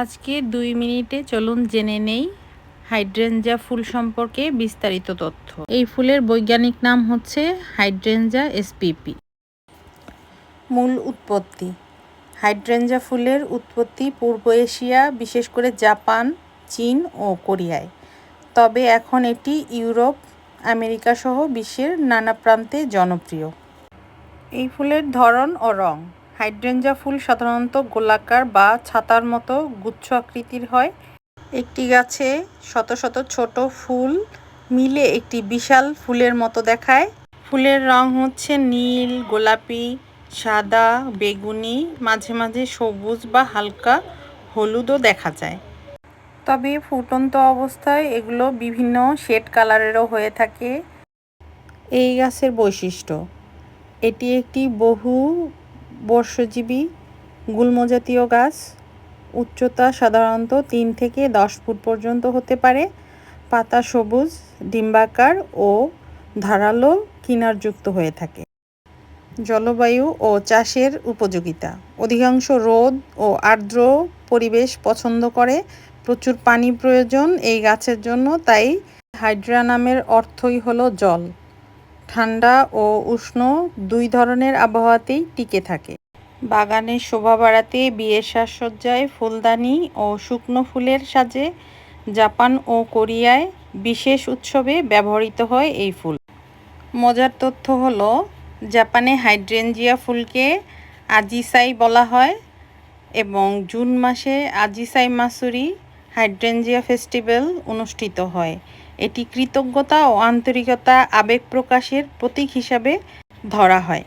আজকে 2 মিনিটে চলুন জেনে নেই হাইড্রেঞ্জা ফুল সম্পর্কে বিস্তারিত তথ্য। এই ফুলের বৈজ্ঞানিক নাম হচ্ছে হাইড্রেঞ্জা spp। মূল উৎপত্তি। হাইড্রেঞ্জা ফুলের উৎপত্তি পূর্ব এশিয়া, বিশেষ করে জাপান, চীন ও কোরিয়ায়। তবে এখন এটি ইউরোপ, আমেরিকা সহ বিশ্বের নানা প্রান্তে জনপ্রিয়। এই ফুলের ধরন ও রং। হাইড্রেঞ্জা ফুল সাধারণত গোলাকার বা ছাতার মতো গুচ্ছ আকৃতির হয়। একটি গাছে শত শত ছোট ফুল মিলে একটি বিশাল ফুলের মতো দেখায়। ফুলের রং হচ্ছে নীল, গোলাপি, সাদা, বেগুনি, মাঝে মাঝে সবুজ বা হালকা হলুদও দেখা যায়। তবে ফুটন্ত অবস্থায় এগুলো বিভিন্ন শেড কালারেরও হয়ে থাকে। এই গাছের বৈশিষ্ট্য: এটি একটি বহু বর্ষজীবী গুল্মজাতীয় গাছ। উচ্চতা সাধারণত 3 থেকে 10 ফুট পর্যন্ত হতে পারে। পাতা সবুজ, ডিম্বাকার ও ধারালো কিনারযুক্ত হয়ে থাকে। জলবায়ু ও চাষের উপযোগিতা: অধিকাংশ রোদ ও আর্দ্র পরিবেশ পছন্দ করে। প্রচুর পানি প্রয়োজন এই গাছের জন্য, তাই হাইড্রা নামের অর্থই হলো জল। ঠান্ডা ও উষ্ণ 2 ধরনের আবহাওয়াতেই টিকে থাকে। বাগানের শোভা বাড়াতে, বিয়ের সাজসজ্জায়, ফুলদানি ও শুকনো ফুলের সাজে, জাপান ও কোরিয়ায় বিশেষ উৎসবে ব্যবহৃত হয় এই ফুল। মজার তথ্য হলো, জাপানে হাইড্রেঞ্জিয়া ফুলকে আজিসাই বলা হয় এবং জুন মাসে আজিসাই মাসুরি হাইড্রেঞ্জিয়া ফেস্টিভ্যাল অনুষ্ঠিত হয়। এটি কৃতজ্ঞতা ও আন্তরিকতা আবেগ প্রকাশের প্রতীক হিসাবে ধরা হয়।